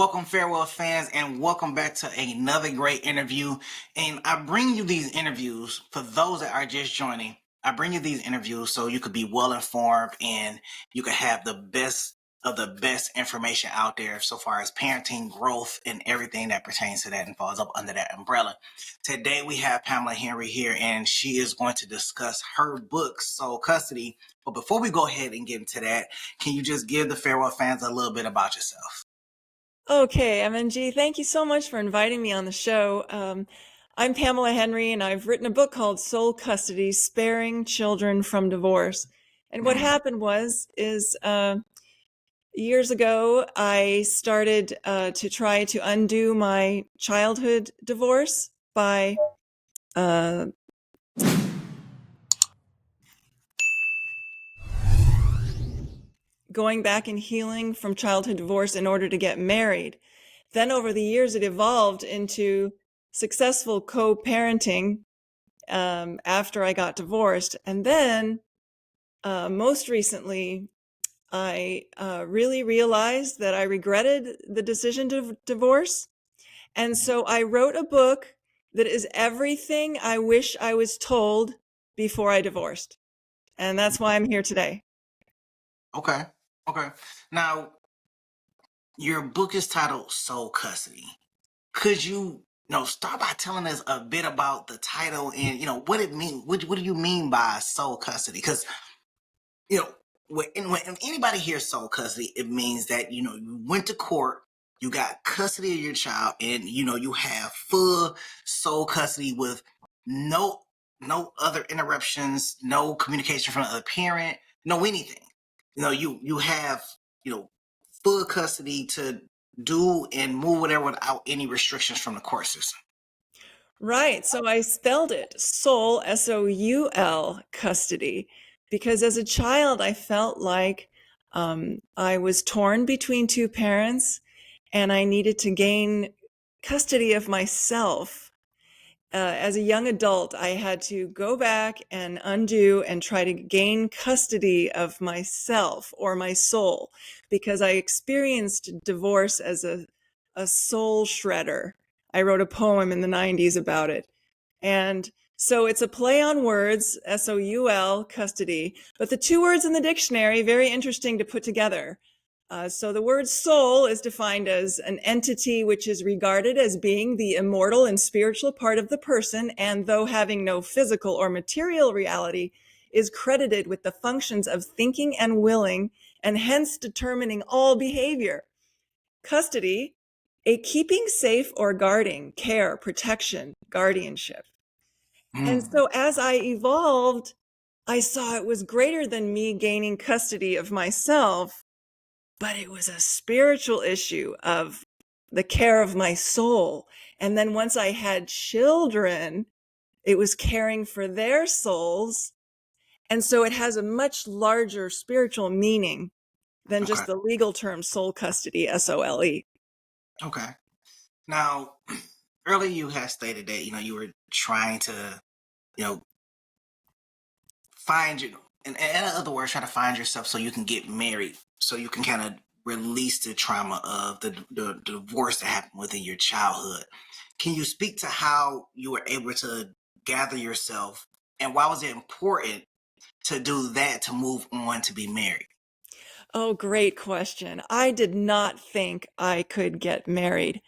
welcome Farewell fans, and welcome back to another great interview. And I bring you these interviews for those that are just joining. I bring you these interviews so you could be well informed and you could have the best of the best information out there so far as parenting, growth, and everything that pertains to that and falls up under that umbrella. Today we have Pamela Henry here, and she is going to discuss her book, Soul Custody. But before we go ahead and get into that, can you just give the Farewell fans a little bit about yourself? Okay, MNG, thank you so much for inviting me on the show. I'm Pamela Henry, and I've written a book called Soul Custody, Sparing Children from Divorce. And what happened is years ago, I started to try to undo my childhood divorce by going back and healing from childhood divorce in order to get married. Then over the years, it evolved into successful co-parenting after I got divorced. And then most recently, I really realized that I regretted the decision to divorce. And so I wrote a book that is everything I wish I was told before I divorced. And that's why I'm here today. Okay. Okay. Now, your book is titled Soul Custody. Could you start by telling us a bit about the title and what it means? What do you mean by soul custody? Because you know when anybody hears soul custody, it means that you went to court, you got custody of your child, and you have full soul custody with no other interruptions, no communication from the other parent, no anything. You have full custody to do and move whatever without any restrictions from the court system. Right. So I spelled it soul, Soul, custody, because as a child, I felt like I was torn between two parents and I needed to gain custody of myself. As a young adult, I had to go back and undo and try to gain custody of myself or my soul because I experienced divorce as a soul shredder. I wrote a poem in the 90s about it. And so it's a play on words, Soul, custody, but the two words in the dictionary, very interesting to put together. So the word soul is defined as an entity which is regarded as being the immortal and spiritual part of the person, and though having no physical or material reality, is credited with the functions of thinking and willing, and hence determining all behavior. Custody, a keeping safe or guarding, care, protection, guardianship. And Mm, so as I evolved, I saw it was greater than me gaining custody of myself, but it was a spiritual issue of the care of my soul. And then once I had children, it was caring for their souls. And so it has a much larger spiritual meaning than okay. just the legal term soul custody, SOLE. Okay. Now, earlier you had stated that you were trying to you know find you, in other words, try to find yourself so you can get married, so you can kind of release the trauma of the divorce that happened within your childhood. Can you speak to how you were able to gather yourself, and why was it important to do that to move on to be married? Oh, great question. I did not think I could get married.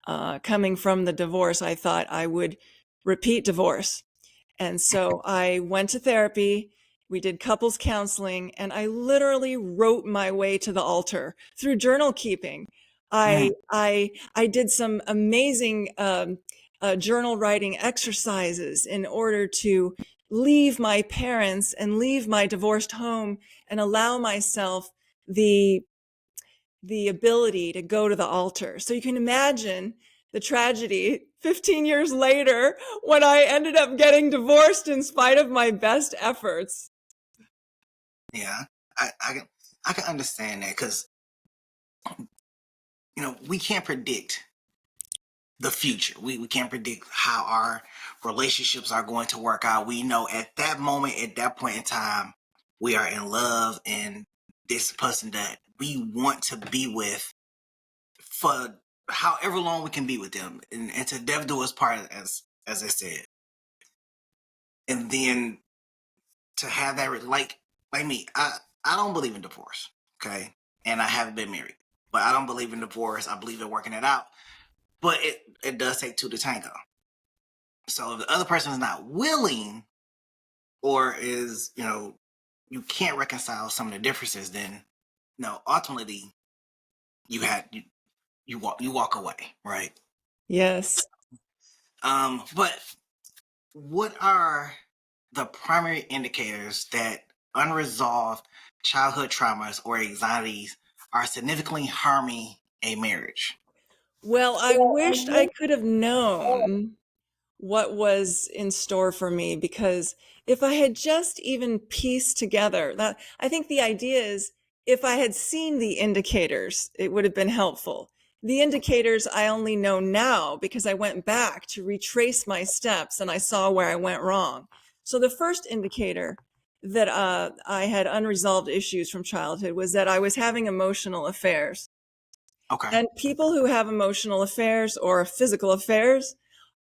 Coming from the divorce, I thought I would repeat divorce. And so I went to therapy. We did couples counseling, and I literally wrote my way to the altar through journal keeping. Mm, I did some amazing journal writing exercises in order to leave my parents and leave my divorced home and allow myself the the ability to go to the altar. So you can imagine the tragedy 15 years later when I ended up getting divorced in spite of my best efforts. yeah, I can understand that because we can't predict the future. We can't predict how our relationships are going to work out. We know at that moment, at that point in time, we are in love, and this person that we want to be with for however long we can be with them, and to death do us part, as I said, and then to have that like me, I don't believe in divorce, okay, and I haven't been married, but I don't believe in divorce. I believe in working it out, but it does take two to tango. So if the other person is not willing, or is you can't reconcile some of the differences, then no, ultimately you walk away, right? Yes. But what are the primary indicators that unresolved childhood traumas or anxieties are significantly harming a marriage? Well, I wished I could have known what was in store for me, because if I had just even pieced together that, I think the idea is, if I had seen the indicators, it would have been helpful. The indicators I only know now because I went back to retrace my steps and I saw where I went wrong. So the first indicator that I had unresolved issues from childhood was that I was having emotional affairs. Okay. And people who have emotional affairs or physical affairs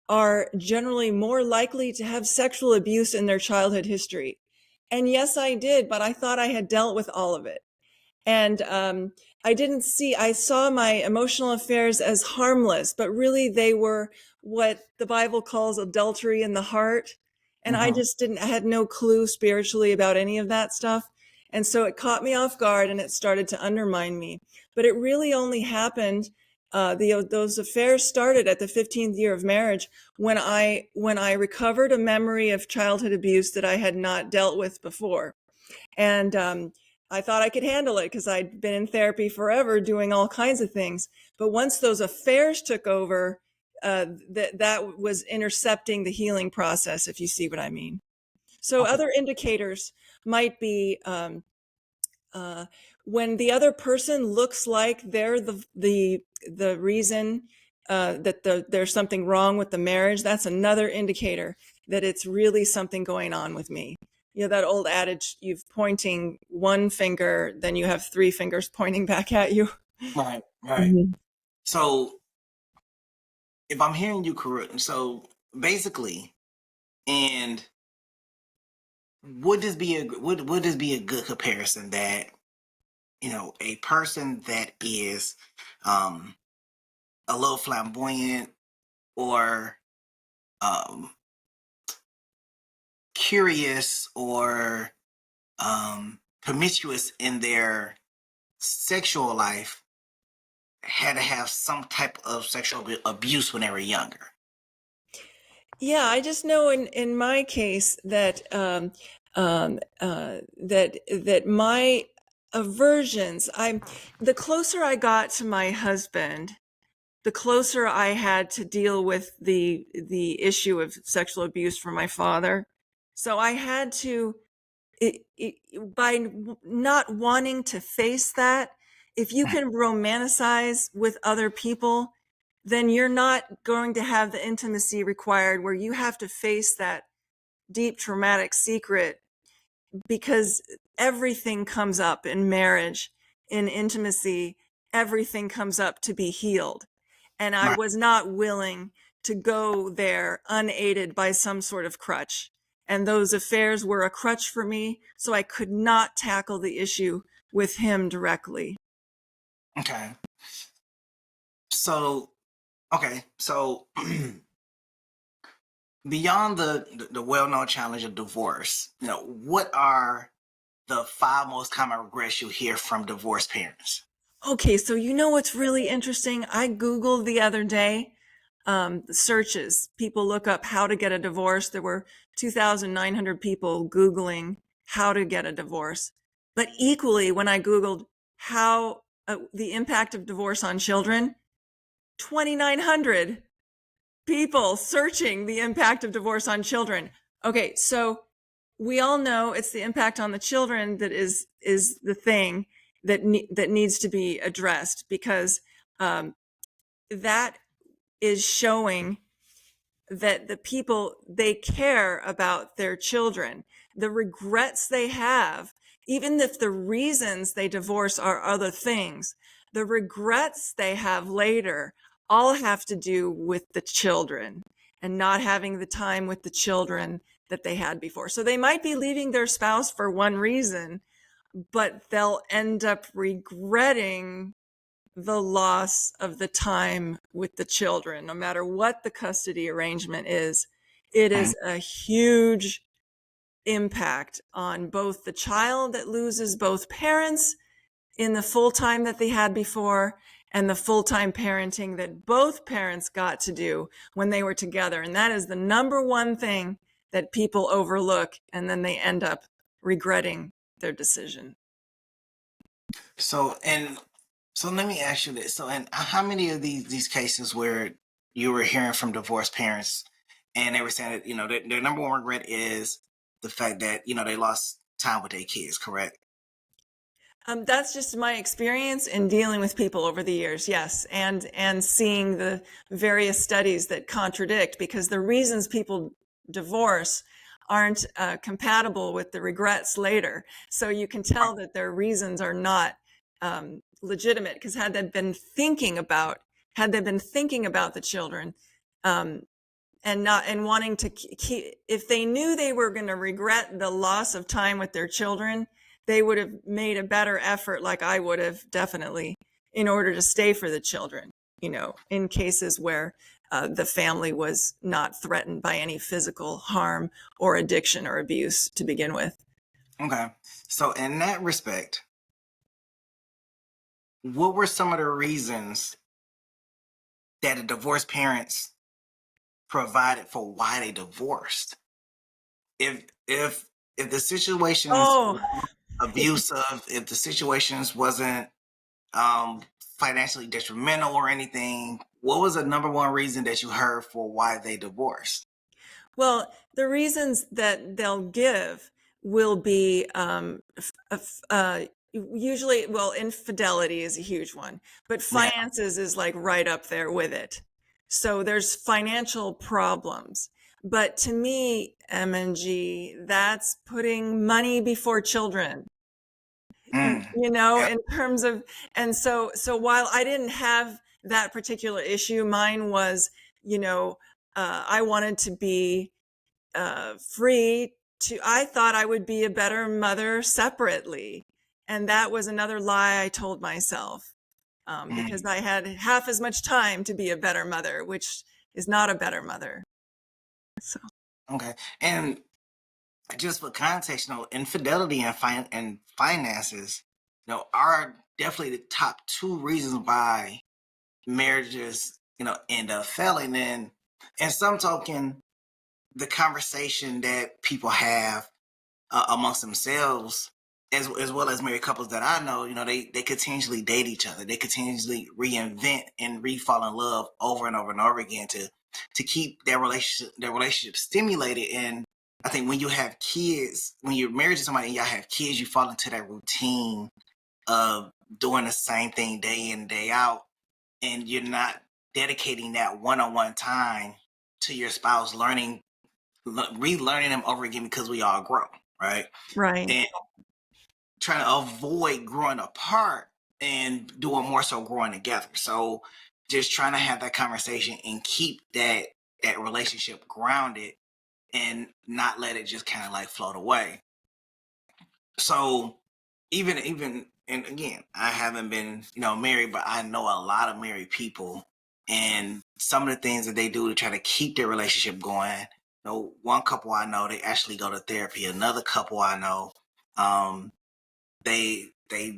are generally more likely to have sexual abuse in their childhood history. And yes, I did, but I thought I had dealt with all of it. And I saw my emotional affairs as harmless, but really they were what the Bible calls adultery in the heart. And I Mm-hmm. just I had no clue spiritually about any of that stuff. And so it caught me off guard and it started to undermine me. But it really only happened, those affairs started at the 15th year of marriage, when I recovered a memory of childhood abuse that I had not dealt with before. And I thought I could handle it because I'd been in therapy forever doing all kinds of things. But once those affairs took over, that was intercepting the healing process, if you see what I mean. So Okay. other indicators might be uh, when the other person looks like they're the reason that there's something wrong with the marriage. That's another indicator that it's really something going on with me. That old adage, you've pointing one finger, then you have three fingers pointing back at you. Right. Right. Mhm. So if I'm hearing you correct, so basically, and would this be a good comparison that a person that is um a little flamboyant, or um curious, or promiscuous in their sexual life, had to have some type of sexual abuse when they were younger? Yeah, I just know in my case that that my aversions, the closer I got to my husband, the closer I had to deal with the issue of sexual abuse from my father. So I had to, by not wanting to face that, if you can romanticize with other people, then you're not going to have the intimacy required where you have to face that deep traumatic secret, because everything comes up in marriage, in intimacy, everything comes up to be healed. And I Right. was not willing to go there unaided by some sort of crutch. And those affairs were a crutch for me, so I could not tackle the issue with him directly. Okay. So, okay. So, beyond the well-known challenge of divorce, what are the five most common regrets you hear from divorced parents? Okay, so you know what's really interesting? I Googled the other day, searches. People look up how to get a divorce. There were 2,900 people Googling how to get a divorce. But equally, when I Googled how the impact of divorce on children, 2,900 people searching the impact of divorce on children. Okay, so we all know it's the impact on the children that is the thing that needs to be addressed, because that is showing that the people, they care about their children. The regrets they have, even if the reasons they divorce are other things, the regrets they have later all have to do with the children and not having the time with the children that they had before. So they might be leaving their spouse for one reason, but they'll end up regretting the loss of the time with the children. No matter what the custody arrangement is, it Mhm. is a huge impact on both the child that loses both parents in the full time that they had before and the full-time parenting that both parents got to do when they were together. And that is the number one thing that people overlook, and then they end up regretting their decision. So let me ask you this. So, and how many of these cases where you were hearing from divorced parents and they were saying that, their number one regret is the fact that, they lost time with their kids, correct? That's just my experience in dealing with people over the years, yes, and seeing the various studies that contradict, because the reasons people divorce aren't compatible with the regrets later. So you can tell that their reasons are not legitimate, because had they been thinking about the children, um, and wanting to keep, if they knew they were going to regret the loss of time with their children, they would have made a better effort, like I would have, definitely, in order to stay for the children, in cases where the family was not threatened by any physical harm or addiction or abuse to begin with. Okay. So in that respect, what were some of the reasons that the divorced parents provided for why they divorced? If the situations Oh, weren't abusive, if the situations wasn't um financially detrimental or anything, what was the number one reason that you heard for why they divorced? well, the reasons that they'll give will be usually, well, infidelity is a huge one, but Yeah. finances is like right up there with it. So there's financial problems. But to me, MNG, that's putting money before children, Mm, yeah. in terms of, and so while I didn't have that particular issue, mine was, I wanted to be free to, I thought I would be a better mother separately. And that was another lie I told myself, because Mm, I had half as much time to be a better mother, which is not a better mother. So, okay. And just for context, infidelity and finances, are definitely the top two reasons why marriages, end up failing. And some token, the conversation that people have amongst themselves, as well as married couples that I know, they continuously date each other. They continuously reinvent and re-fall in love over and over and over again to keep their relationship stimulated. And I think when you have kids, when you're married to somebody and y'all have kids, you fall into that routine of doing the same thing day in, day out, and you're not dedicating that one-on-one time to your spouse, relearning them over again, because we all grow, right? right. And trying to avoid growing apart and doing more so growing together. So just trying to have that conversation and keep that relationship grounded and not let it just kind of like float away. So even and again, I haven't been, married, but I know a lot of married people, and some of the things that they do to try to keep their relationship going. One couple I know, they actually go to therapy. Another couple I know, um, they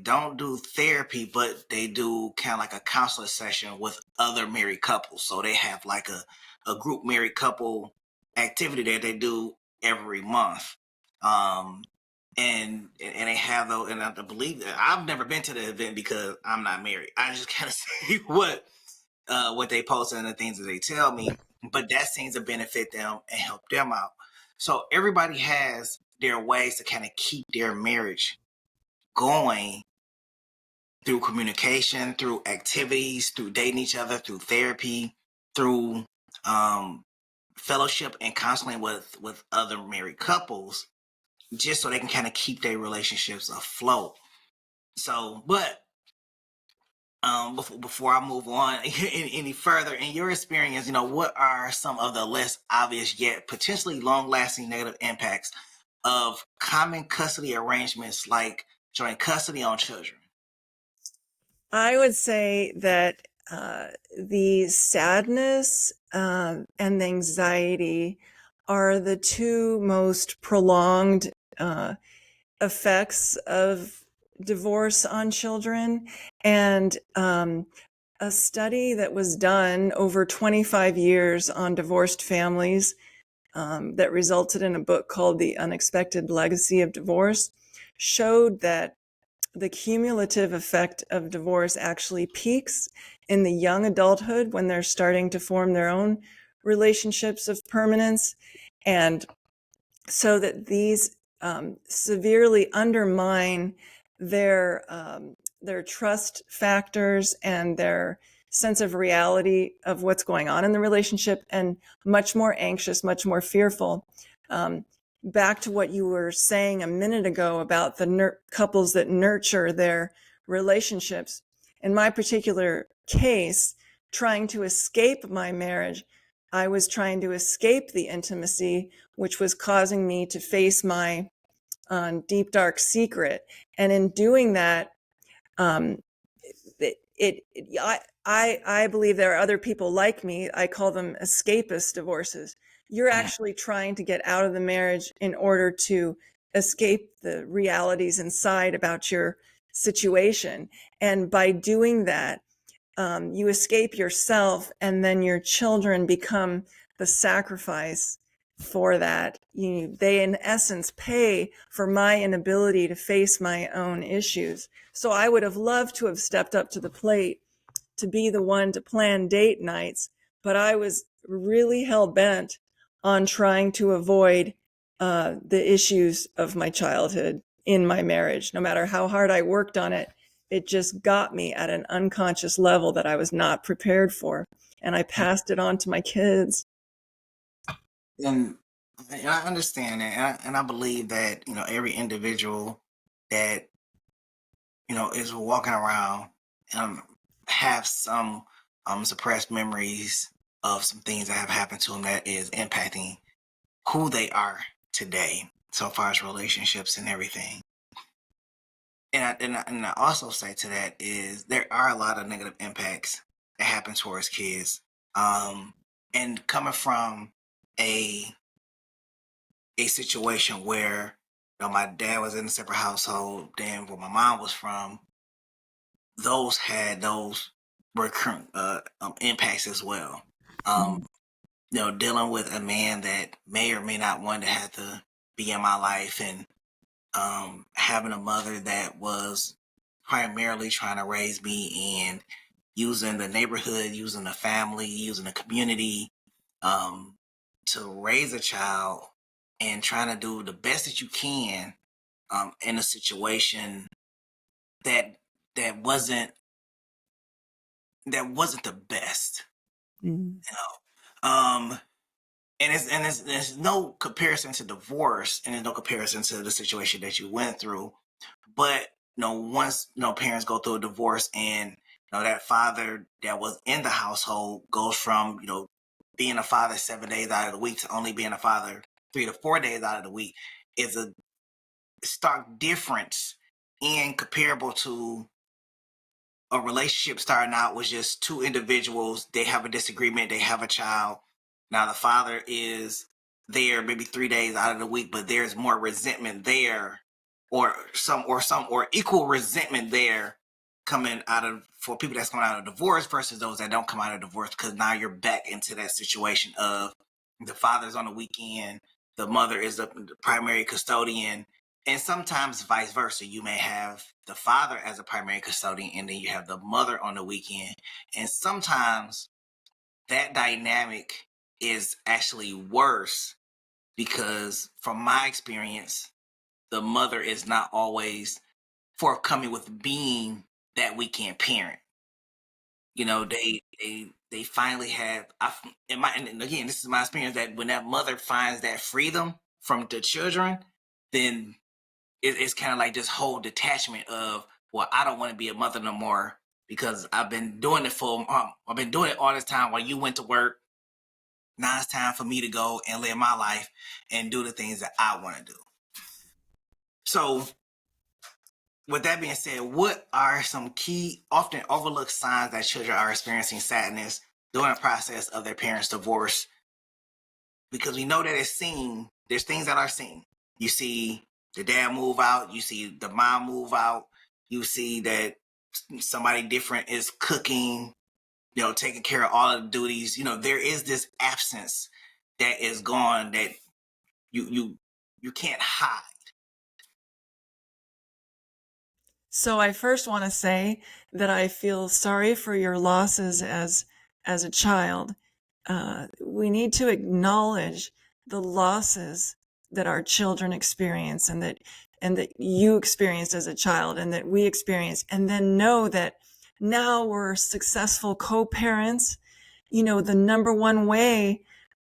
don't do therapy, but they do kind of like a counselor session with other married couples. So they have like a group married couple activity that they do every month. Um, and they have those, and I believe that I've never been to the event because I'm not married. I just kind of see what they post and the things that they tell me, but that seems to benefit them and help them out. So everybody has their ways to kind of keep their marriage going through communication, through activities, through dating each other, through therapy, through um, fellowship and counseling with other married couples, just so they can kind of keep their relationships afloat. So, but before I move on any further, in your experience, what are some of the less obvious yet potentially long-lasting negative impacts of common custody arrangements like joint custody on children? I would say that the sadness and the anxiety are the two most prolonged effects of divorce on children. And a study that was done over 25 years on divorced families that resulted in a book called The Unexpected Legacy of Divorce showed that the cumulative effect of divorce actually peaks in the young adulthood when they're starting to form their own relationships of permanence. And so that these severely undermine their trust factors and their sense of reality of what's going on in the relationship, and much more anxious, much more fearful. Back to what you were saying a minute ago about the couples that nurture their relationships. In my particular case, trying to escape my marriage, I was trying to escape the intimacy, which was causing me to face my deep, dark secret. And in doing that, um, I believe there are other people like me. I call them escapist divorces. You're actually trying to get out of the marriage in order to escape the realities inside about your situation. And by doing that, you escape yourself, and then your children become the sacrifice for that. They, in essence, pay for my inability to face my own issues. So I would have loved to have stepped up to the plate to be the one to plan date nights, but I was really hell bent on trying to avoid the issues of my childhood in my marriage. No matter how hard I worked on it, it just got me at an unconscious level that I was not prepared for. And I passed it on to my kids. And, and I understand that, and I believe that every individual that is walking around um have some suppressed memories of some things that have happened to them that is impacting who they are today, so far as relationships and everything. And I also say to that is there are a lot of negative impacts that happen towards kids. And coming from a a situation where my dad was in a separate household, then where my mom was from, those recurrent impacts as well. Um, Dealing with a man that may or may not want to have to be in my life, and having a mother that was primarily trying to raise me and using the neighborhood, using the family, using the community um, to raise a child, and trying to do the best that you can in a situation that that wasn't that wasn't the best, Mm. you know. And there's no comparison to divorce, and there's no comparison to the situation that you went through. But once parents go through a divorce, and that father that was in the household goes from being a father 7 days out of the week to only being a father 3 to 4 days out of the week, is a stark difference in comparable to a relationship starting out was just two individuals. They have a disagreement. They have a child. Now the father is there maybe 3 days out of the week, but there's more resentment there, or equal resentment there coming out of for people that's coming out of divorce versus those that don't come out of divorce. Because now you're back into that situation of the father's on the weekend, the mother is the primary custodian, and sometimes vice versa. You may have the father as a primary custodian, and then you have the mother on the weekend. And sometimes that dynamic is actually worse because, from my experience, the mother is not always forthcoming with being that weekend parent. They finally have. And again, this is my experience, that when that mother finds that freedom from the children, then it's kind of like this whole detachment of, well, I don't want to be a mother no more. because I've been doing it I've been doing it all this time while you went to work. Now it's time for me to go and live my life and do the things that I want to do. So with that being said, what are some key, often overlooked signs that children are experiencing sadness during the process of their parents' divorce? Because we know that it's seen, there's things that are seen. You see the dad move out, you see the mom move out, you see that somebody different is cooking, taking care of all of the duties. There is this absence that is gone that you can't hide. So I first want to say that I feel sorry for your losses as a child. We need to acknowledge the losses that our children experience and that you experienced as a child and that we experienced, and then know that now we're successful co-parents. The number one way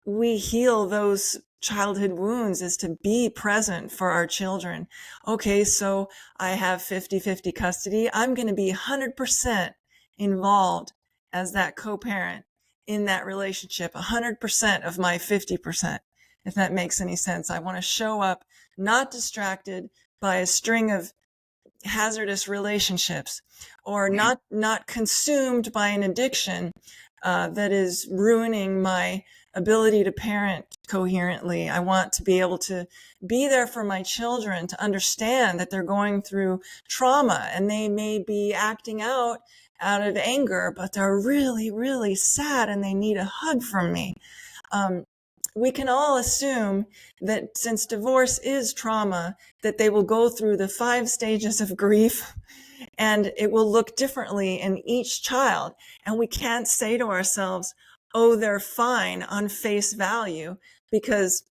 we heal those childhood wounds is to be present for our children. Okay, so I have 50-50 custody. I'm going to be 100% involved as that co-parent in that relationship, 100% of my 50%, if that makes any sense. I want to show up not distracted by a string of hazardous relationships, or not consumed by an addiction that is ruining my ability to parent coherently. I want to be able to be there for my children, to understand that they're going through trauma and they may be acting out of anger, but they're really, really sad and they need a hug from me. We can all assume that since divorce is trauma, that they will go through the 5 stages of grief, and it will look differently in each child. And we can't say to ourselves, oh, they're fine on face value, because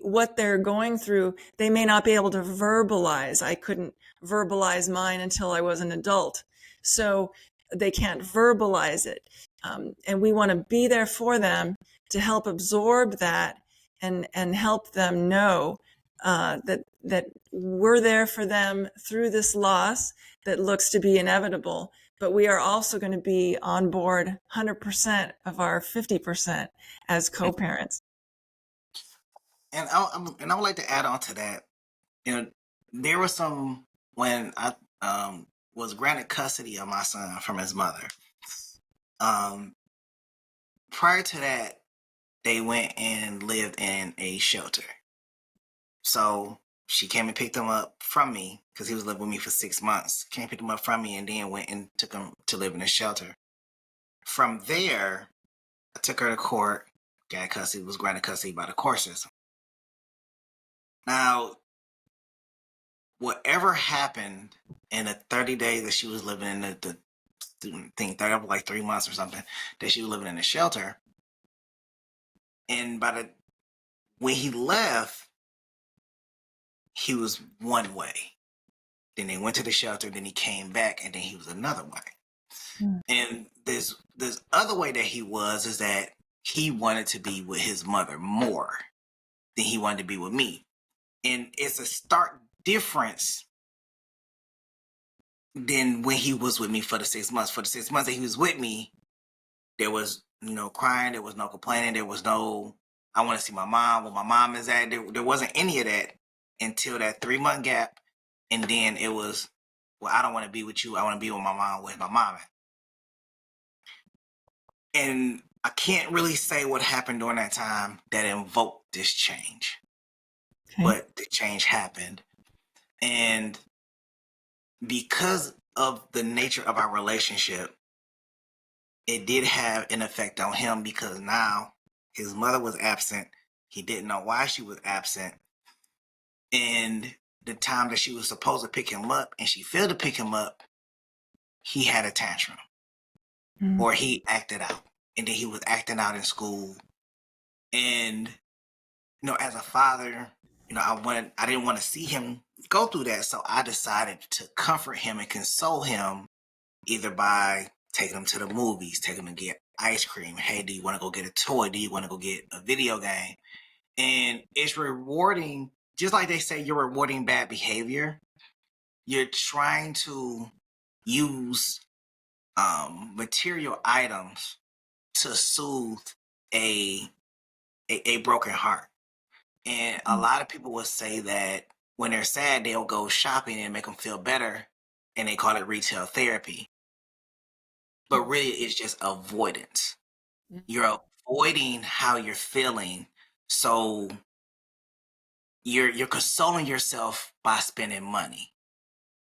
what they're going through, they may not be able to verbalize. I couldn't verbalize mine until I was an adult. So they can't verbalize it. And we want to be there for them to help absorb that and help them know that we're there for them through this loss that looks to be inevitable. But we are also going to be on board 100% of our 50% as co-parents. And I would like to add on to that. There was some when I was granted custody of my son from his mother. Prior to that, they went and lived in a shelter. So she came and picked him up from me because he was living with me for 6 months. Came and picked him up from me and then went and took him to live in a shelter. From there, I took her to court, got custody, was granted custody by the court system. Now, whatever happened in the 30 days that she was living in the thing, that was like 3 months or something, that she was living in the shelter. And when he left, he was one way. Then they went to the shelter, then he came back, and then he was another way. And this other way that he was is that he wanted to be with his mother more than he wanted to be with me. And it's a stark difference than when he was with me for the 6 months. For the 6 months that he was with me, there was no crying, there was no complaining, there was no, I want to see my mom, where my mom is at. There wasn't any of that until that 3-month gap. And then it was, well, I don't want to be with you. I want to be with my mom, with my mom. And I can't really say what happened during that time that invoked this change. Okay. But the change happened. And because of the nature of our relationship, it did have an effect on him, because now his mother was absent. He didn't know why she was absent. And the time that she was supposed to pick him up and she failed to pick him up, he had a tantrum. Or he acted out. And then he was acting out in school. And, as a father, I didn't want to see him go through that. So I decided to comfort him and console him, either by taking him to the movies, taking him to get ice cream. Hey, do you want to go get a toy? Do you want to go get a video game? And it's rewarding, just like they say you're rewarding bad behavior. You're trying to use material items to soothe a, a broken heart. And a lot of people will say that when they're sad, they'll go shopping and make them feel better, and they call it retail therapy. But really, it's just avoidance. You're avoiding how you're feeling, so you're consoling yourself by spending money,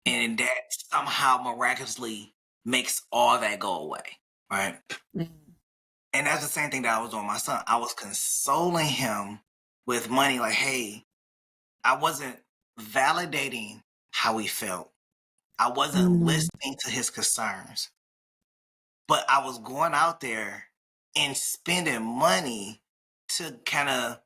and that somehow miraculously makes all that go away, right? And that's the same thing that I was doing with my son. I was consoling him with money, like, hey, I wasn't validating how he felt. I wasn't listening to his concerns, but I was going out there and spending money to kind of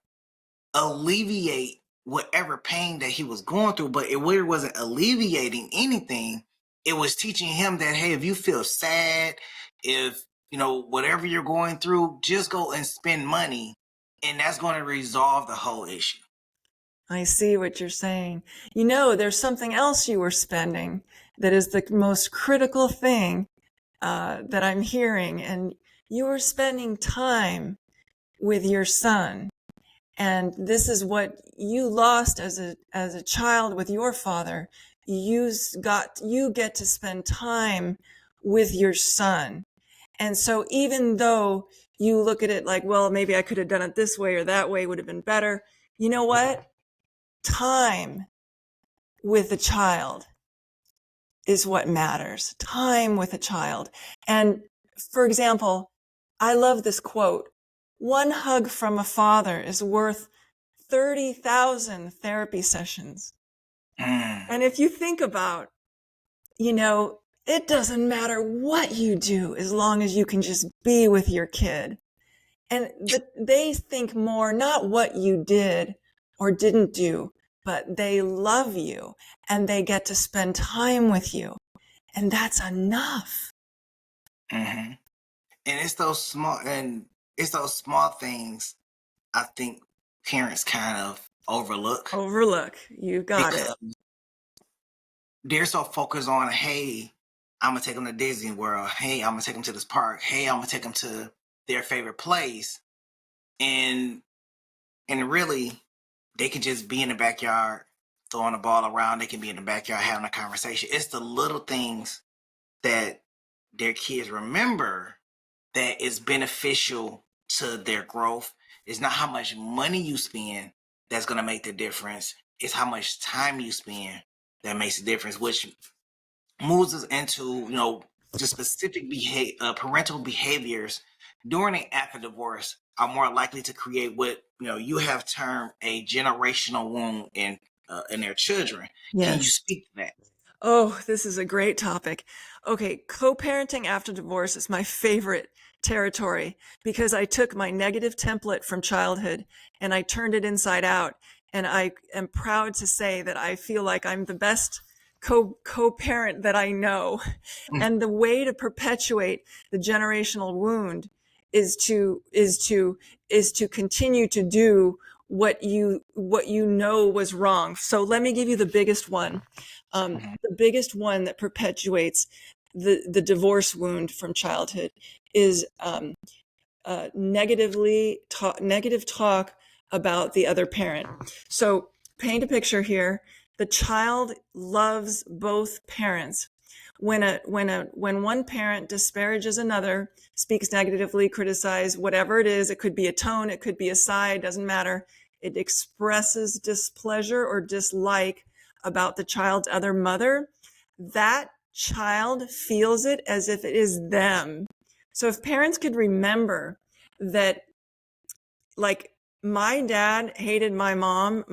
alleviate whatever pain that he was going through. But it really wasn't alleviating anything. It was teaching him that, hey, if you feel sad, if, whatever you're going through, just go and spend money, and that's going to resolve the whole issue. I see what you're saying. There's something else you were spending that is the most critical thing that I'm hearing. And you were spending time with your son. And this is what you lost as a child with your father. You get to spend time with your son. And so even though you look at it like, well, maybe I could have done it this way or that way would have been better. You know what? Time with the child is what matters. Time with a child. And for example, I love this quote. One hug from a father is worth 30,000 therapy sessions. And if you think about, it doesn't matter what you do as long as you can just be with your kid. And they think more not what you did or didn't do, but they love you and they get to spend time with you. And that's enough. And it's those small things I think parents kind of overlook. You got it. They're so focused on, hey, I'm gonna take them to Disney World. Hey, I'm gonna take them to this park. Hey, I'm gonna take them to their favorite place. And really, they can just be in the backyard throwing the ball around. They can be in the backyard having a conversation. It's the little things that their kids remember that is beneficial to their growth. It's not how much money you spend that's going to make the difference. It's how much time you spend that makes the difference, which moves us into, the specific parental behaviors during and after divorce are more likely to create what, you have termed a generational wound in their children. Yes. Can you speak to that? Oh, this is a great topic. Okay, co-parenting after divorce is my favorite territory because I took my negative template from childhood and I turned it inside out. And I am proud to say that I feel like I'm the best co-parent that I know. And the way to perpetuate the generational wound is to continue to do what you know was wrong. So let me give you the biggest one. The biggest one that perpetuates the divorce wound from childhood is negative talk about the other parent. So paint a picture here. The child loves both parents. When one parent disparages another, speaks negatively, criticizes, whatever it is, it could be a tone, it could be a side, doesn't matter. It expresses displeasure or dislike about the child's other mother. That child feels it as if it is them. So if parents could remember that, like, my dad hated my mom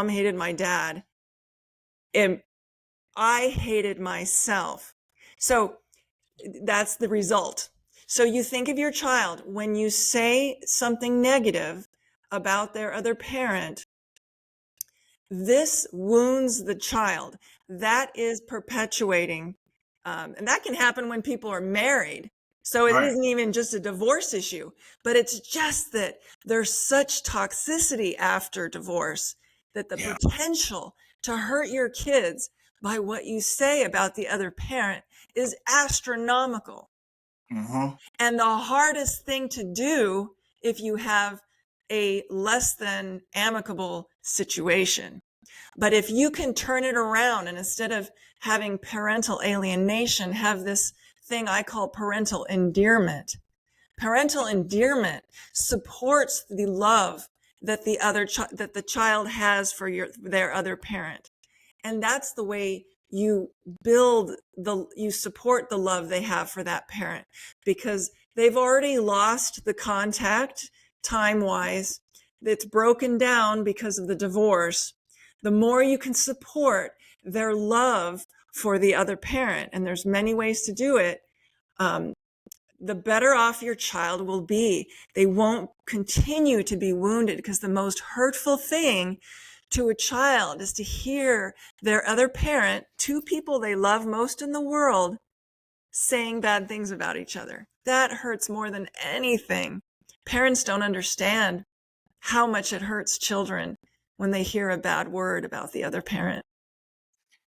hated my dad, and I hated myself. So that's the result. So you think of your child, when you say something negative about their other parent, this wounds the child. That is perpetuating. And that can happen when people are married. So it isn't even just a divorce issue, but it's just that there's such toxicity after divorce that the potential to hurt your kids by what you say about the other parent is astronomical. Mm-hmm. And the hardest thing to do if you have a less than amicable situation. But if you can turn it around and instead of having parental alienation, have this thing I call parental endearment. Parental endearment supports the love that the child has for their other parent. And that's the way you you support the love they have for that parent, because they've already lost the contact time wise. It's broken down because of the divorce. The more you can support their love for the other parent, and there's many ways to do it, the better off your child will be. They won't continue to be wounded, because the most hurtful thing to a child is to hear their other parent, two people they love most in the world, saying bad things about each other. That hurts more than anything. Parents don't understand how much it hurts children when they hear a bad word about the other parent.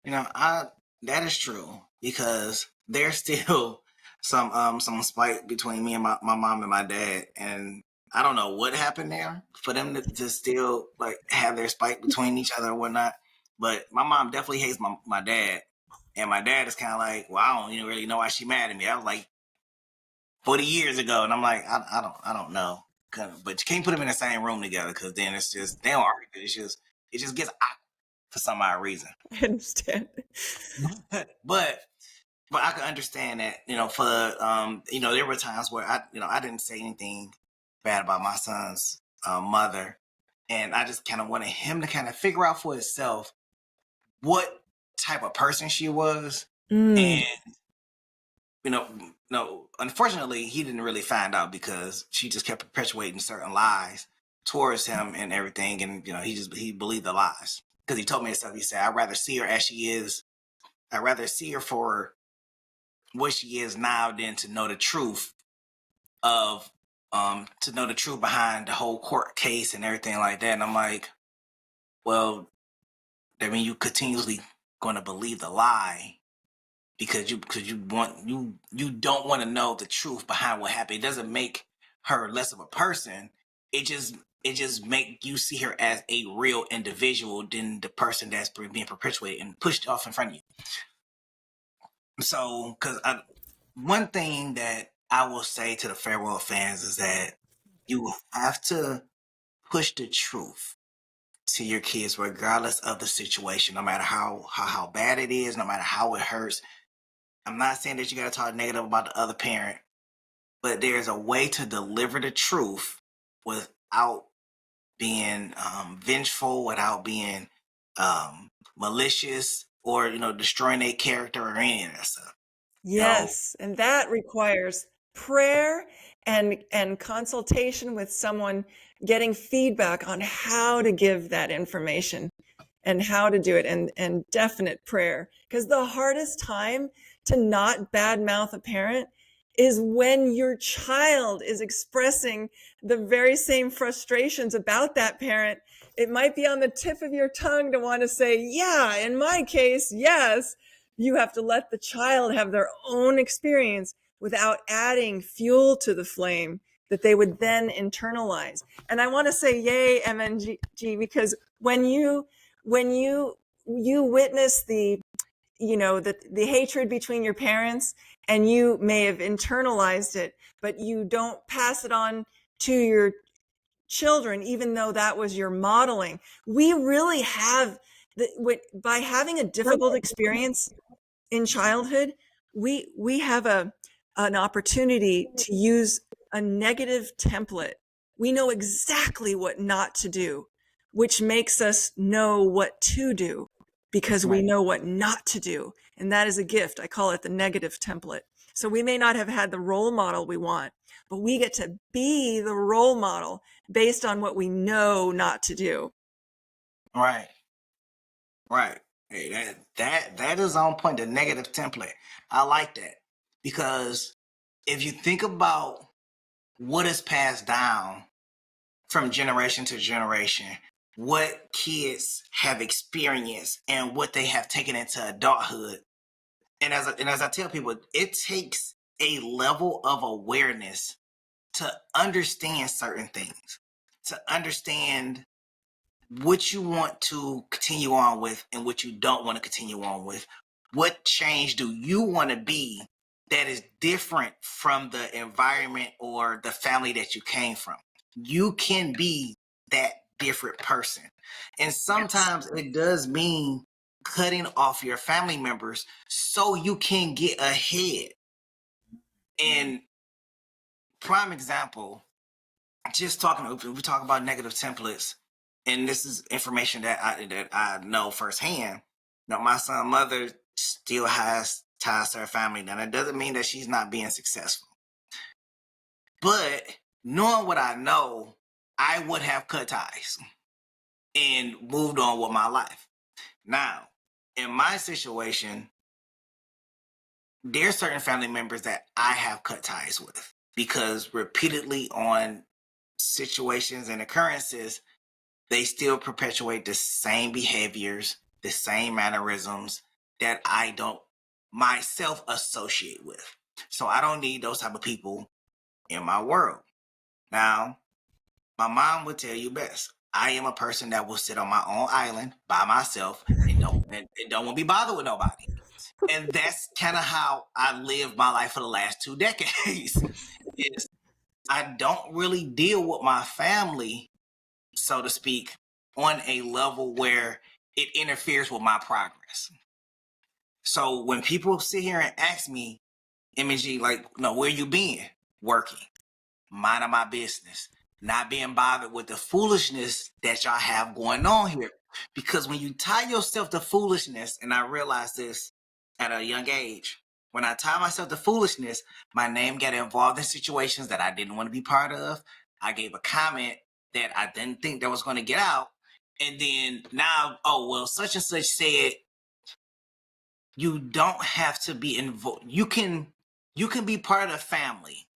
That is true, because there's still some spite between me and my mom and my dad, and I don't know what happened there for them to still like have their spite between each other or whatnot. But my mom definitely hates my dad, and my dad is kind of like, well, I don't even really know why she mad at me. I was like 40 years ago, and I'm like, I don't know, but you can't put them in the same room together, because then it's just they don't argue. It just gets awkward for some odd reason. I understand. but I can understand that, for there were times where I didn't say anything bad about my son's mother, and I just kind of wanted him to kind of figure out for himself what type of person she was. Mm. And no, unfortunately, he didn't really find out, because she just kept perpetuating certain lies towards him and everything, and he believed the lies, because he told me himself. He said, "I'd rather see her as she is. I'd rather see her for what she is now than to know the truth of behind the whole court case and everything like that." And I'm like, well, that mean you continuously going to believe the lie, because you don't want to know the truth behind what happened. It doesn't make her less of a person. It just make you see her as a real individual than the person that's being perpetuated and pushed off in front of you. So, because one thing that I will say to the Farewell fans is that you have to push the truth to your kids, regardless of the situation, no matter how bad it is, no matter how it hurts. I'm not saying that you got to talk negative about the other parent, but there's a way to deliver the truth without being vengeful, without being malicious, or destroying their character or any of that stuff. Yes, and that requires prayer and consultation with someone, getting feedback on how to give that information and how to do it, and definite prayer. Because the hardest time to not badmouth a parent is when your child is expressing the very same frustrations about that parent. It might be on the tip of your tongue to want to say, yeah, in my case, yes. You have to let the child have their own experience without adding fuel to the flame that they would then internalize. And I want to say, yay, MNG, because when you witness the hatred between your parents, and you may have internalized it, but you don't pass it on to your children, even though that was your modeling. We really have by having a difficult experience in childhood, we have an opportunity to use a negative template. We know exactly what not to do, which makes us know what to do, because we know what not to do. And that is a gift. I call it the negative template. So we may not have had the role model we want, but we get to be the role model based on what we know not to do. Right. Hey, that is on point. The negative template. I like that, because if you think about what is passed down from generation to generation, what kids have experienced and what they have taken into adulthood, and as I tell people, it takes a level of awareness to understand certain things, to understand what you want to continue on with and what you don't want to continue on with. What change do you want to be that is different from the environment or the family that you came from? You can be that different person. And sometimes it does mean cutting off your family members so you can get ahead. And prime example, just talking, we talk about negative templates, and this is information that I know firsthand. Now, my son's mother still has ties to her family. Now, that doesn't mean that she's not being successful. But knowing what I know, I would have cut ties and moved on with my life. Now, in my situation, there's certain family members that I have cut ties with because repeatedly on situations and occurrences, they still perpetuate the same behaviors, the same mannerisms that I don't myself associate with. So I don't need those type of people in my world. Now, my mom would tell you best. I am a person that will sit on my own island by myself and don't want to be bothered with nobody. And that's kind of how I lived my life for the last 2 decades. Is I don't really deal with my family, so to speak, on a level where it interferes with my progress. So when people sit here and ask me, MNG, like, no, where you been? Working, minding my business, not being bothered with the foolishness that y'all have going on here. Because when you tie yourself to foolishness, and I realized this at a young age, when I tie myself to foolishness, my name got involved in situations that I didn't want to be part of. I gave a comment that I didn't think that was going to get out. And then now, oh, well, such and such said, you don't have to be involved. You can be part of the family,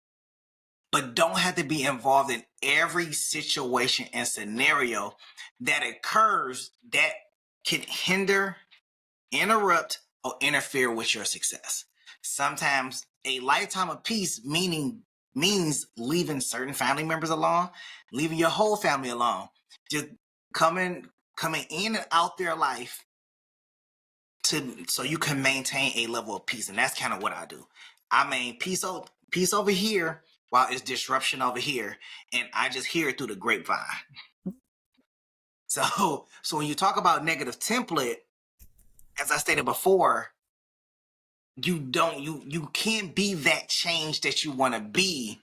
but don't have to be involved in every situation and scenario that occurs that can hinder, interrupt, or interfere with your success. Sometimes a lifetime of peace means leaving certain family members alone, leaving your whole family alone, just coming in and out their life so you can maintain a level of peace. And that's kind of what I do. I mean, peace over here while it's disruption over here, and I just hear it through the grapevine. So when you talk about negative template, as I stated before, you can't be that change that you want to be.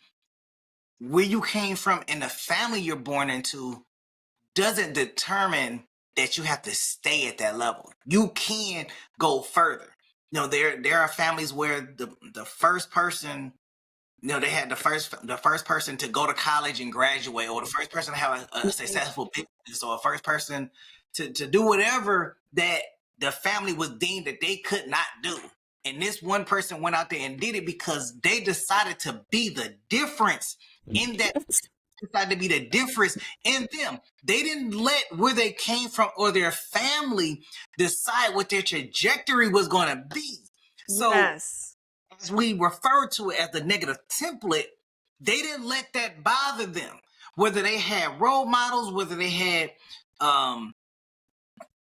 Where you came from and the family you're born into doesn't determine that you have to stay at that level. You can go further. You know, there are families where the first person, you know, they had the first person to go to college and graduate, or the first person to have a successful business, or a first person to do whatever that the family was deemed that they could not do. And this one person went out there and did it because they decided to be the difference in that. Decided to be the difference in them. They didn't let where they came from or their family decide what their trajectory was going to be. So Yes. as we refer to it as the negative template, they didn't let that bother them. Whether they had role models, whether they had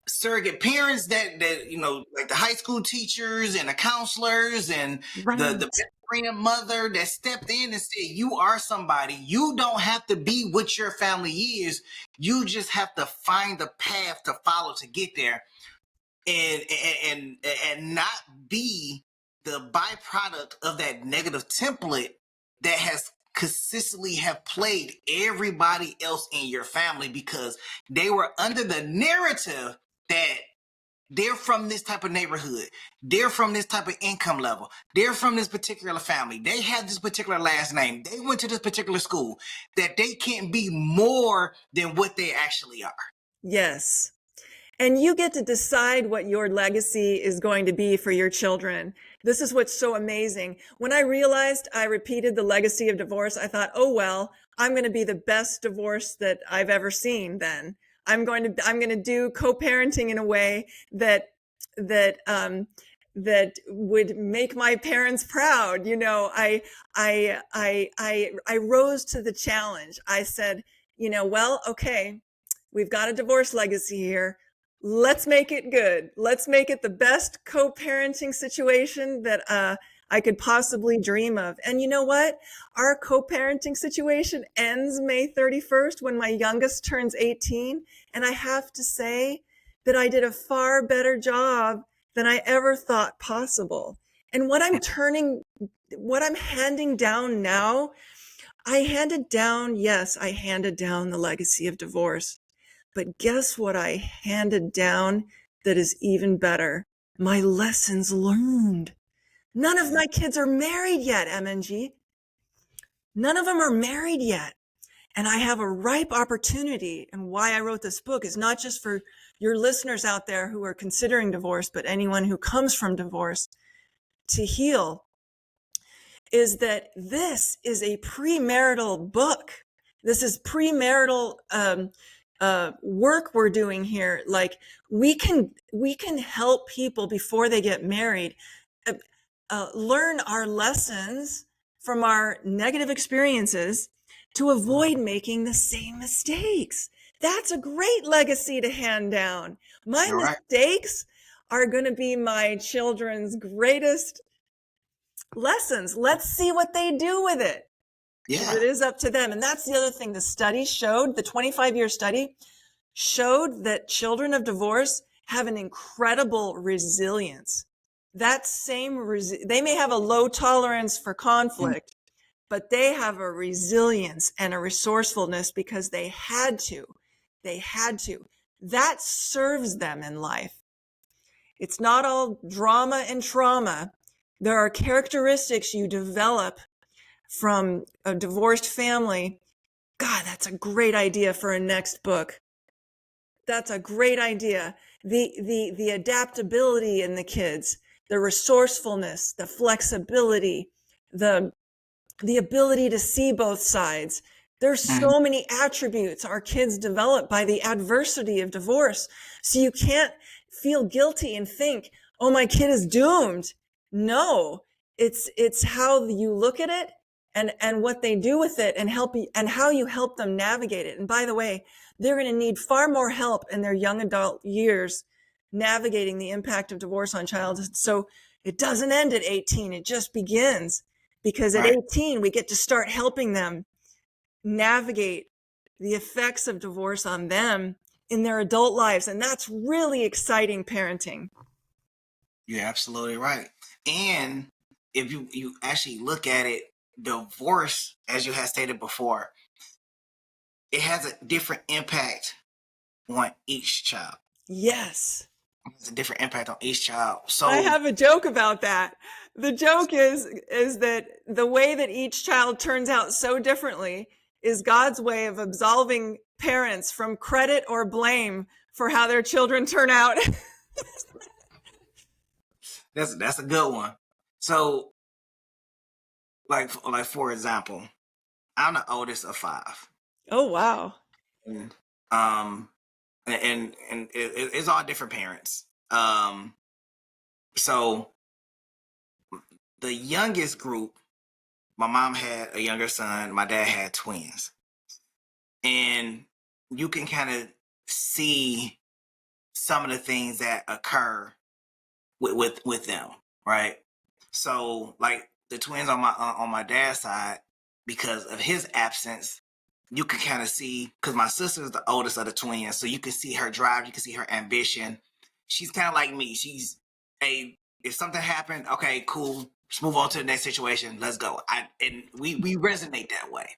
surrogate parents that you know, like the high school teachers and the counselors and the friend mother that stepped in and said, you are somebody. You don't have to be what your family is. You just have to find the path to follow to get there, and not be the byproduct of that negative template that has consistently have played everybody else in your family, because they were under the narrative that they're from this type of neighborhood, they're from this type of income level, they're from this particular family, they have this particular last name, they went to this particular school, that they can't be more than what they actually are. Yes. And you get to decide what your legacy is going to be for your children. This is what's so amazing. When I realized I repeated the legacy of divorce, I thought, oh, well, I'm going to be the best divorce that I've ever seen then. I'm going to do co-parenting in a way that that would make my parents proud. You know, I rose to the challenge. I said, you know, well, okay, we've got a divorce legacy here. Let's make it good. Let's make it the best co-parenting situation that I could possibly dream of. And you know what? Our co-parenting situation ends May 31st when my youngest turns 18. And I have to say that I did a far better job than I ever thought possible. And what I'm handing down now, I handed down the legacy of divorce. But guess what I handed down that is even better? My lessons learned. None of my kids are married yet, MNG. None of them are married yet. And I have a ripe opportunity. And why I wrote this book is not just for your listeners out there who are considering divorce, but anyone who comes from divorce to heal, is that this is a premarital book. This is premarital work we're doing here. Like we can help people before they get married learn our lessons from our negative experiences to avoid making the same mistakes. That's a great legacy to hand down. My mistakes are going to be my children's greatest lessons. Let's see what they do with it. Yeah. It is up to them. And that's the other thing. The study showed, the 25-year study showed that children of divorce have an incredible resilience. That same, they may have a low tolerance for conflict, but they have a resilience and a resourcefulness because they had to. That serves them in life. It's not all drama and trauma. There are characteristics you develop from a divorced family. God, that's a great idea for a next book. That's a great idea. The adaptability in the kids, the resourcefulness, the flexibility, the ability to see both sides. There's so many attributes our kids develop by the adversity of divorce. So you can't feel guilty and think, oh, my kid is doomed. No, it's how you look at it and what they do with it and how you help them navigate it. And by the way, they're going to need far more help in their young adult years navigating the impact of divorce on childhood. So it doesn't end at 18. It just begins, because at 18, we get to start helping them navigate the effects of divorce on them in their adult lives. And that's really exciting parenting. You're absolutely right. And if you actually look at it, divorce, as you had stated before, it has a different impact on each child. Yes. It's a different impact on each child. So I have a joke about that. The joke is that the way that each child turns out so differently is God's way of absolving parents from credit or blame for how their children turn out. That's a good one. So, like for example, I'm the oldest of 5. Oh wow! And it's all different parents. So the youngest group, my mom had a younger son, my dad had twins, and you can kind of see some of the things that occur with them, right? So like the twins on my dad's side, because of his absence, you can kind of see, because my sister is the oldest of the twins, so you can see her drive, you can see her ambition. She's kind of like me. She's if something happened, okay, cool, let's move on to the next situation. Let's go. And we resonate that way.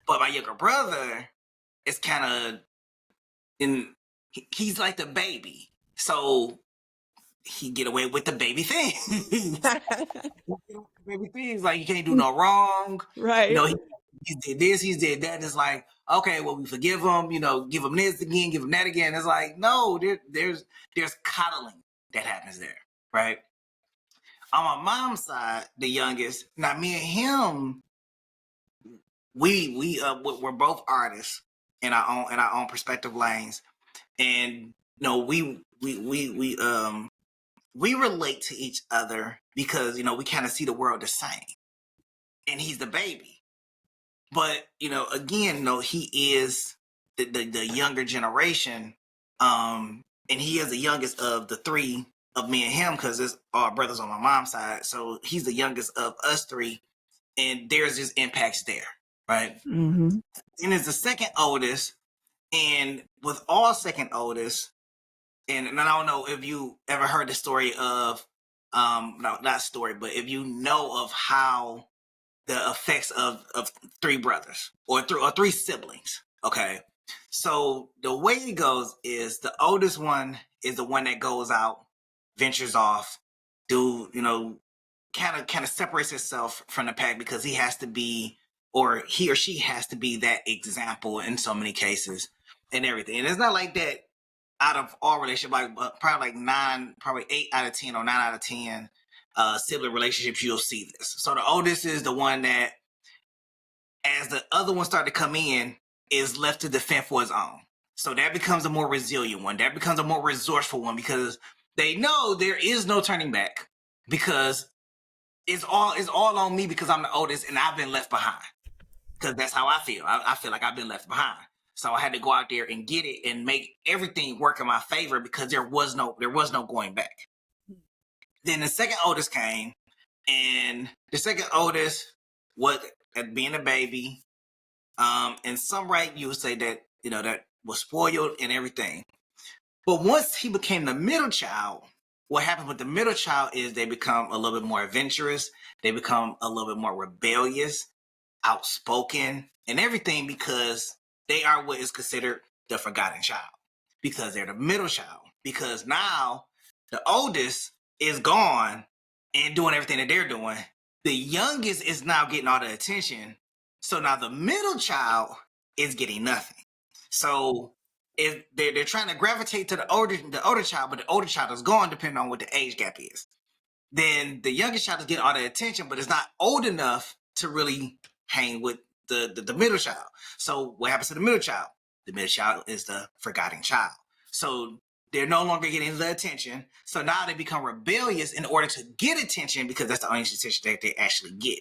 But my younger brother is kind of he's like the baby, so he get away with the baby thing. Baby things like you can't do no wrong. Right. You know, he did this, he did that. And it's like, okay, well, we forgive him. You know, give him this again, give him that again. It's like, no, there's coddling that happens there, right? On my mom's side, the youngest. Now, me and him, we're both artists in our own perspective lanes, and you know, we we relate to each other because, we kind of see the world the same. And he's the baby. But, again, he is the younger generation. And he is the youngest of the three of me and him because it's our brothers on my mom's side. So he's the youngest of us three. And there's just impacts there, right? Mm-hmm. And it's the second oldest. And with all second oldest, and I don't know if you ever heard the story of, no, not story, but if you know of how the effects of three brothers or three siblings. Okay. So the way it goes is the oldest one is the one that goes out, ventures off, kind of separates itself from the pack because he has to be, or he or she has to be that example in so many cases and everything. And it's not like that out of all relationships, probably 8 out of 10 or 9 out of 10 sibling relationships, you'll see this. So the oldest is the one that, as the other ones start to come in, is left to defend for his own. So that becomes a more resilient one. That becomes a more resourceful one because they know there is no turning back because it's all on me because I'm the oldest and I've been left behind. Because that's how I feel. I feel like I've been left behind. So I had to go out there and get it and make everything work in my favor because there was no going back. Then the second oldest came, and the second oldest was being a baby. And some right, you would say that that was spoiled and everything. But once he became the middle child, what happened with the middle child is they become a little bit more adventurous. They become a little bit more rebellious, outspoken, and everything because they are what is considered the forgotten child because they're the middle child. Because now the oldest is gone and doing everything that they're doing. The youngest is now getting all the attention. So now the middle child is getting nothing. So if they're trying to gravitate to the older child, but the older child is gone depending on what the age gap is. Then the youngest child is getting all the attention, but it's not old enough to really hang with the middle child. So what happens to the middle child? The middle child is the forgotten child. So they're no longer getting the attention. So now they become rebellious in order to get attention because that's the only attention that they actually get.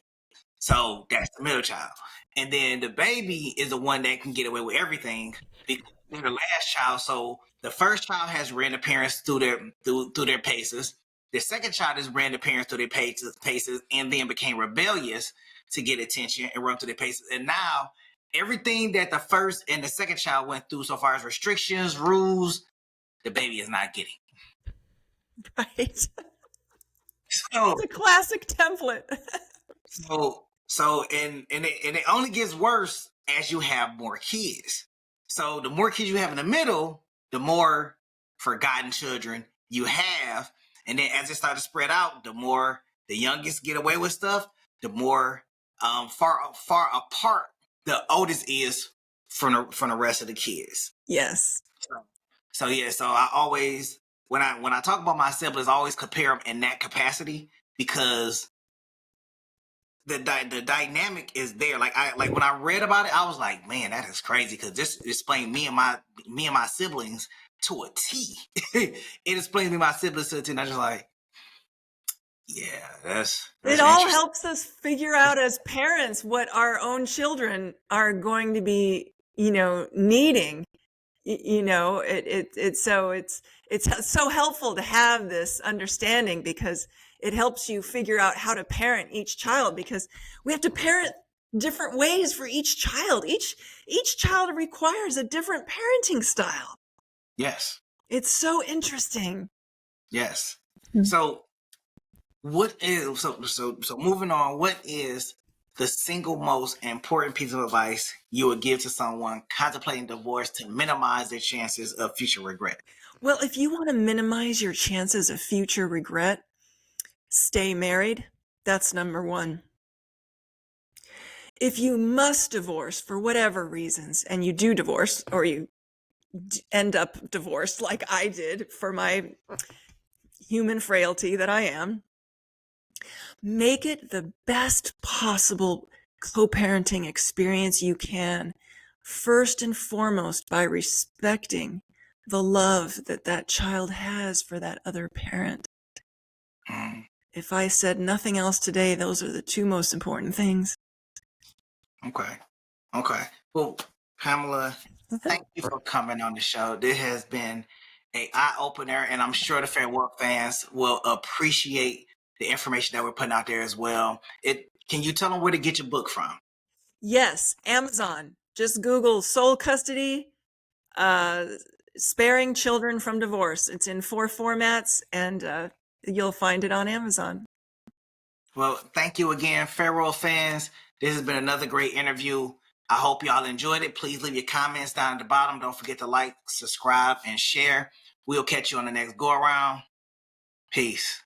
So that's the middle child. And then the baby is the one that can get away with everything because they're the last child. So the first child has ran the parents through their paces. The second child has ran the parents through their paces and then became rebellious to get attention and run through their paces. And now everything that the first and the second child went through so far as restrictions, rules, the baby is not getting. Right. So it's a classic template. and it only gets worse as you have more kids. So the more kids you have in the middle, the more forgotten children you have. And then as it starts to spread out, the more the youngest get away with stuff, the more far apart the oldest is from the rest of the kids. Yes. So yeah, so I always when I talk about my siblings, I always compare them in that capacity because the dynamic is there. Like when I read about it, I was like, man, that is crazy because this explained me and my siblings to a T. It explains me my siblings to a T, and I just like, yeah, that's it all helps us figure out as parents what our own children are going to be, needing. It's so helpful to have this understanding because it helps you figure out how to parent each child because we have to parent different ways for each child. Each child requires a different parenting style. Yes. It's so interesting. Yes. So moving on, what is the single most important piece of advice you would give to someone contemplating divorce to minimize their chances of future regret? Well, if you want to minimize your chances of future regret, stay married. That's number one. If you must divorce for whatever reasons, and you do divorce, or you end up divorced like I did for my human frailty that I am, make it the best possible co-parenting experience you can, first and foremost by respecting the love that child has for that other parent. If I said nothing else today, those are the two most important things. Okay. Okay. Well, Pamela, thank you for coming on the show. This has been an eye opener, and I'm sure the Farewell fans will appreciate the information that we're putting out there as well. Can you tell them where to get your book from? Yes, Amazon. Just Google Sole Custody, Sparing Children from Divorce. It's in 4 formats, and you'll find it on Amazon. Well, thank you again, Farewell fans. This has been another great interview. I hope y'all enjoyed it. Please leave your comments down at the bottom. Don't forget to like, subscribe, and share. We'll catch you on the next go around. Peace.